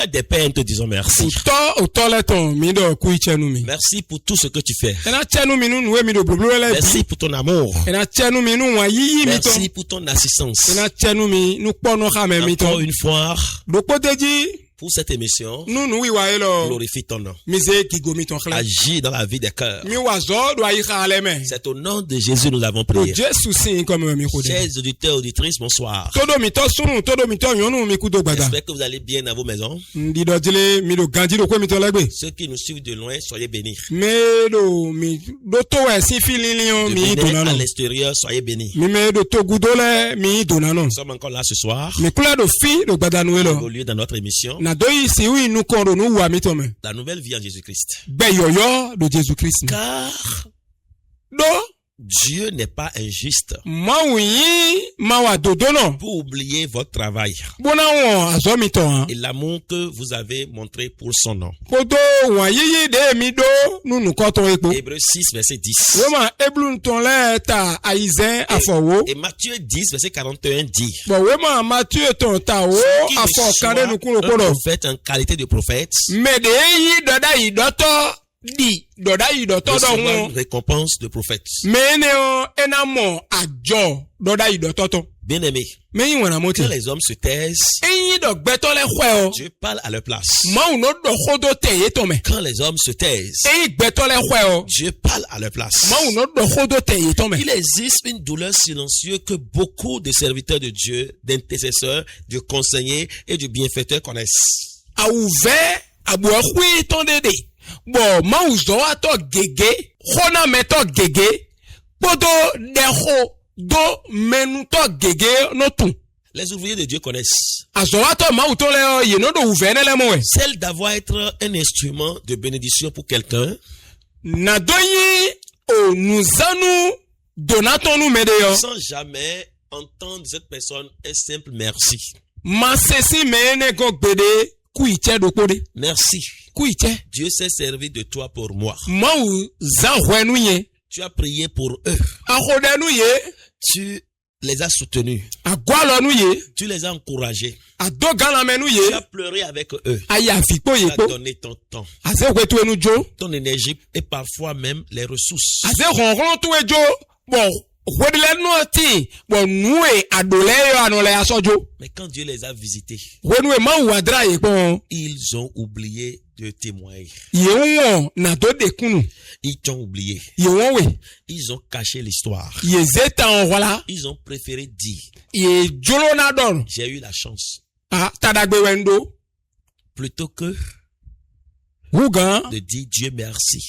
Père des pères, nous te disons merci. Merci pour tout ce que tu fais. Merci pour ton amour. Merci pour ton assistance. Encore une fois, pour cette émission, glorifie ton nom. Agis dans la vie des cœurs. C'est au nom de Jésus nous avons prié. Chers auditeurs, auditrices, bonsoir. J'espère que vous allez bien dans vos maisons. Ceux qui nous suivent de loin, soyez bénis. À l'extérieur, soyez bénis. Nous sommes encore là ce soir. Au lieu dans notre émission. La nouvelle vie en Jésus-Christ. Car Dieu n'est pas injuste pour oublier votre travail et l'amour que vous avez montré pour son nom. Hébreux 6, verset 10. Et Matthieu 10, verset 41 dit: Ceux qui reçoivent un prophète en qualité de prophète recevoir une récompense de prophète. Bien aimé, quand les hommes se taisent, Dieu parle à leur place. Quand les hommes se taisent, Dieu parle à leur place. Il existe une douleur silencieuse que beaucoup de serviteurs de Dieu, d'intercesseurs, de conseillers et de bienfaiteurs connaissent. Bon, mauzo ato gege, khona meto gege, podo deho do menuto gege no tu. Les ouvriers de Dieu connaissent. Celle d'avoir être un instrument de bénédiction pour quelqu'un. Sans jamais entendre de cette personne un simple merci. Merci. Dieu s'est servi de toi pour moi. Tu as prié pour eux. Tu les as soutenus. Tu les as encouragés. Tu as pleuré avec eux. Tu as donné ton temps, ton énergie et parfois même les ressources. Mais quand Dieu les a visités, ils ont oublié de témoigner. Ils t'ont oublié. Ils ont caché l'histoire. Ils ont préféré dire: j'ai eu la chance, plutôt que de dire Dieu merci.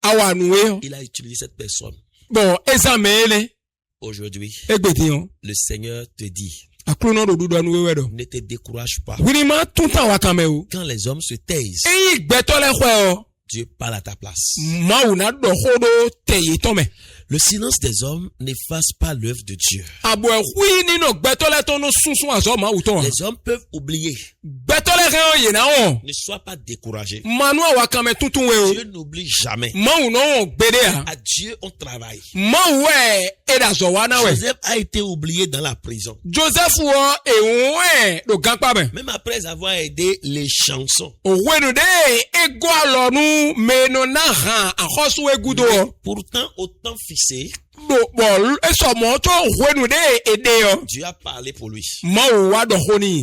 Il a utilisé cette personne. Aujourd'hui, le Seigneur te dit: ne te décourage pas. Quand les hommes se taisent, Dieu parle à ta place. Le silence des hommes n'efface pas l'œuvre de Dieu. Les hommes peuvent oublier. Ne sois pas découragé. Dieu n'oublie jamais. À Dieu on travaille. Joseph a été oublié dans la prison. Même après avoir aidé les chansons. Pourtant, au temps fixé, Dieu a parlé pour lui.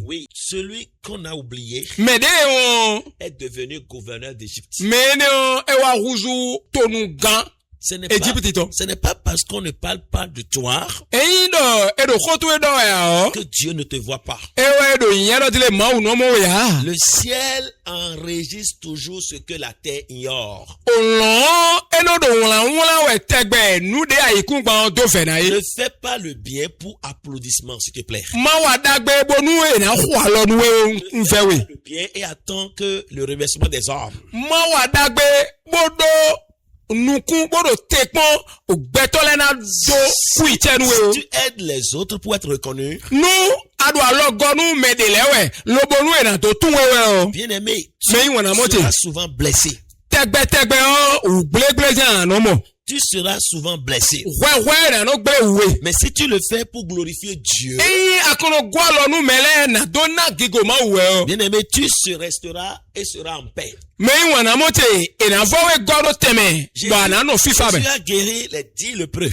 Oui, celui qu'on a oublié est devenu gouverneur d'Égypte. Ce n'est pas parce qu'on ne parle pas de toi que Dieu ne te voit pas. Le ciel enregistre toujours ce que la terre ignore. Ne fais pas le bien pour applaudissement, s'il te plaît. Ne fais pas le bien et attends que le remerciement des hommes. Si tu aides les autres pour être reconnu, bien aimé, tu seras souvent blessé. tu seras souvent blessé. Mais si tu le fais pour glorifier Dieu, bien-aimé, tu resteras et seras en paix. Jésus a guéri les 10 lépreux.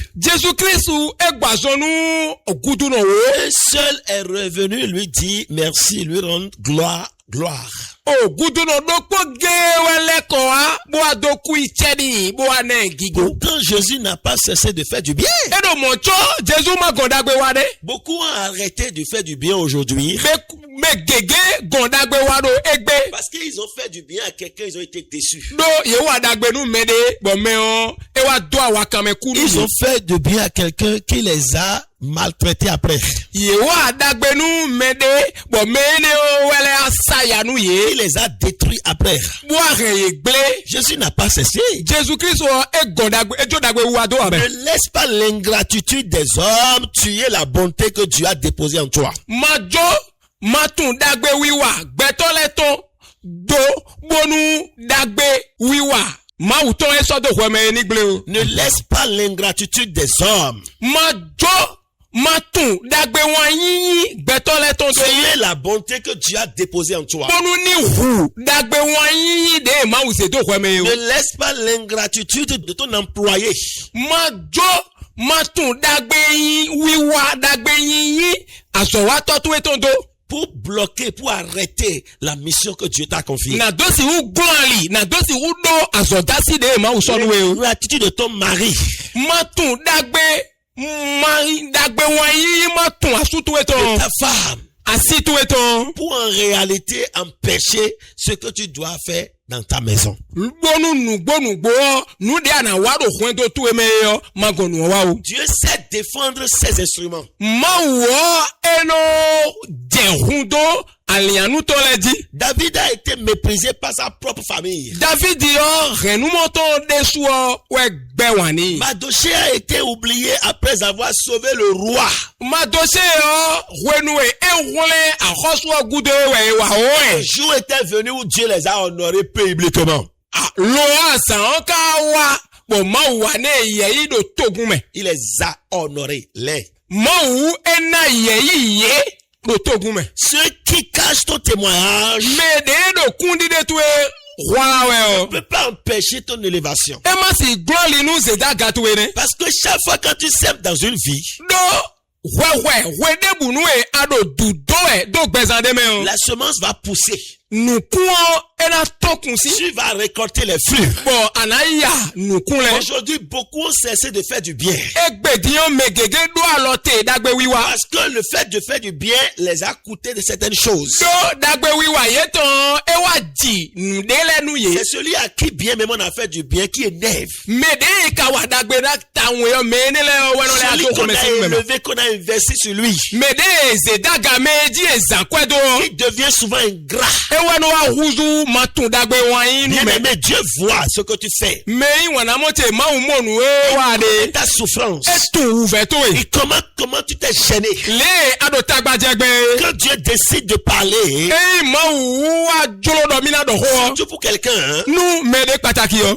Un seul est revenu lui dire merci, lui rendre gloire. Pourtant Jésus n'a pas cessé de faire du bien. Beaucoup ont arrêté de faire du bien aujourd'hui. Parce qu'ils ont fait du bien à quelqu'un, ils ont été déçus. Ils ont fait du bien à quelqu'un qui les a maltraités après. Il les a détruits après. Jésus n'a pas cessé. Ne laisse pas l'ingratitude des hommes tuer la bonté que Dieu a déposée en toi. Ne laisse pas l'ingratitude des hommes tuer la bonté que Dieu a déposée en toi. Ne laisse pas l'ingratitude de ton employé pour bloquer, pour arrêter la mission que Dieu t'a confiée. L'ingratitude de ton mari, de ta femme, pour en réalité empêcher ce que tu dois faire dans ta maison. Dieu sait défendre ses instruments. David a été méprisé par sa propre famille. Mardochée a été oublié après avoir sauvé le roi. Un jour était venu où Dieu les a honorés publiquement. Il les a honorés. Ceux qui cachent ton témoignage ne peut pas empêcher ton élévation. Parce que chaque fois que tu sèmes dans une vie, la semence va pousser. Tu vas récolter les fruits. Aujourd'hui, beaucoup ont cessé de faire du bien. Parce que le fait de faire du bien les a coûté de certaines choses. C'est celui à qui bien même on a fait du bien qui énerve. Celui qu'on a élevé, qu'on a investi sur lui, qui devient souvent ingrat. Bien-aimé, Dieu voit ce que tu fais. Ta souffrance. Et comment tu t'es gêné. Quand Dieu décide de parler, surtout pour quelqu'un,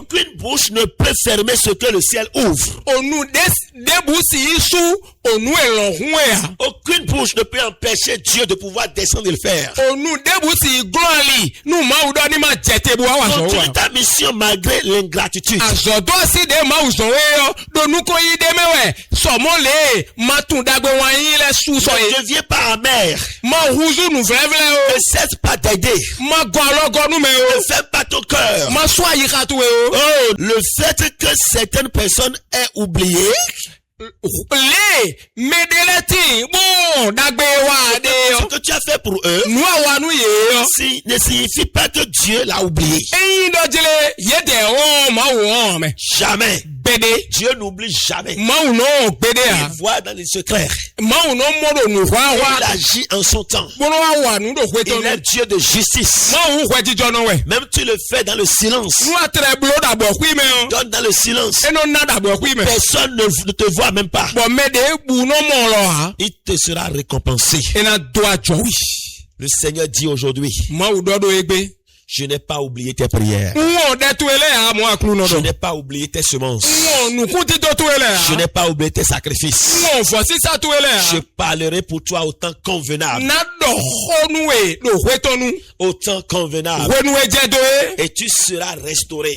qu'une bouche ne peut fermer ce que le ciel ouvre. Aucune bouche ne peut empêcher Dieu de pouvoir descendre et le faire. Continue ta mission malgré l'ingratitude. Ne deviens pas amer. Ne cesse pas d'aider. Ne fais pas ton cœur. Le fait que certaines personnes aient oublié ce que tu as fait pour eux ne signifie pas que Dieu l'a oublié. Jamais. Dieu n'oublie jamais. Il voit dans les secrets. Il agit en son temps. Il est Dieu de justice. Même tu le fais dans le silence. Donne dans le silence. Personne ne te voit même pas. Il te sera récompensé. Le Seigneur dit aujourd'hui, Je n'ai pas oublié tes prières. Je n'ai pas oublié tes semences. Je n'ai pas oublié tes sacrifices. Je parlerai pour toi au temps convenable. Au temps convenable. Et tu seras restauré.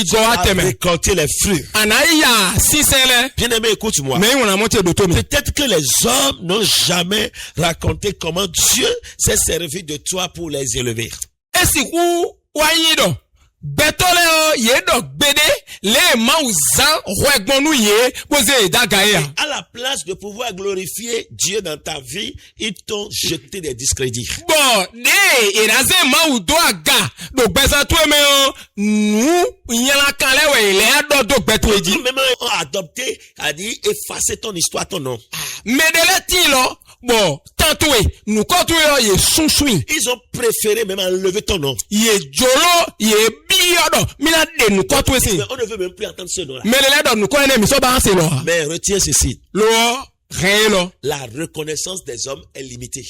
Tu vas récolter les fruits. Bien-aimé, écoute-moi. Peut-être que les hommes n'ont jamais raconté comment Dieu s'est servi de toi pour les élever. À la place de pouvoir glorifier Dieu dans ta vie, ils t'ont jeté des discrédits. Même ont adopté, a dit effacer ton histoire, ton nom. Ils ont préféré même enlever ton nom. On ne veut même plus entendre ce nom-là. Mais retiens ceci. La reconnaissance des hommes est limitée.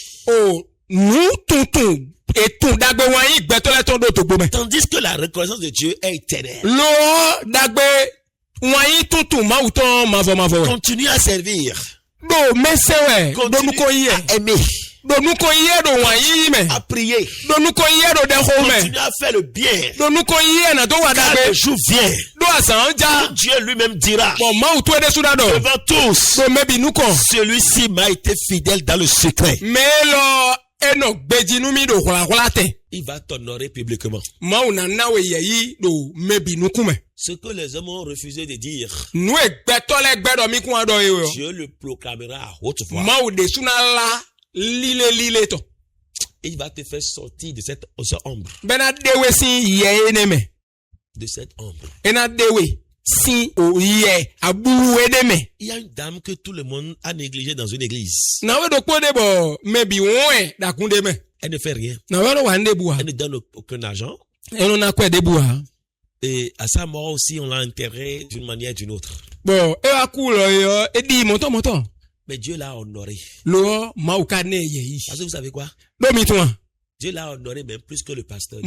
Tandis que la reconnaissance de Dieu est éternelle. Continue à servir. Continue à aimer. À prier. Continue à faire le bien. Car le jour vient. Dieu lui-même dira devant tous, celui-ci m'a été fidèle dans le secret. Il va t'honorer publiquement. Ce que les hommes ont refusé de dire, Dieu le proclamera à haute voix. Il va te faire sortir de cette ombre. De cette ombre. Il y a une dame que tout le monde a négligée dans une église. Elle ne fait rien. Elle ne donne aucun argent. Et à sa mort aussi, on l'a enterrée d'une manière ou d'une autre. Mais Dieu l'a honoré. Parce que vous savez quoi? Dieu l'a honoré même plus que le pasteur.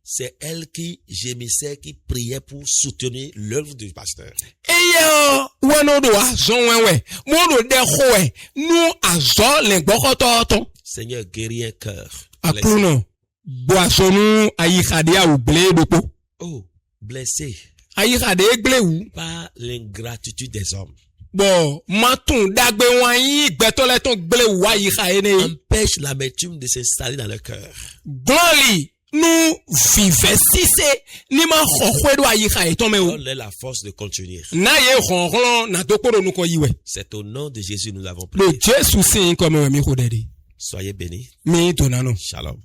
C'est elle qui gémissait, qui priait pour soutenir l'œuvre du pasteur. Seigneur, guéris un cœur. Oh, blessé par l'ingratitude des hommes. Empêche l'amertume de s'installer dans le cœur. Donne-leur la force de continuer. C'est au nom de Jésus nous l'avons prié. Soyez bénis. Shalom.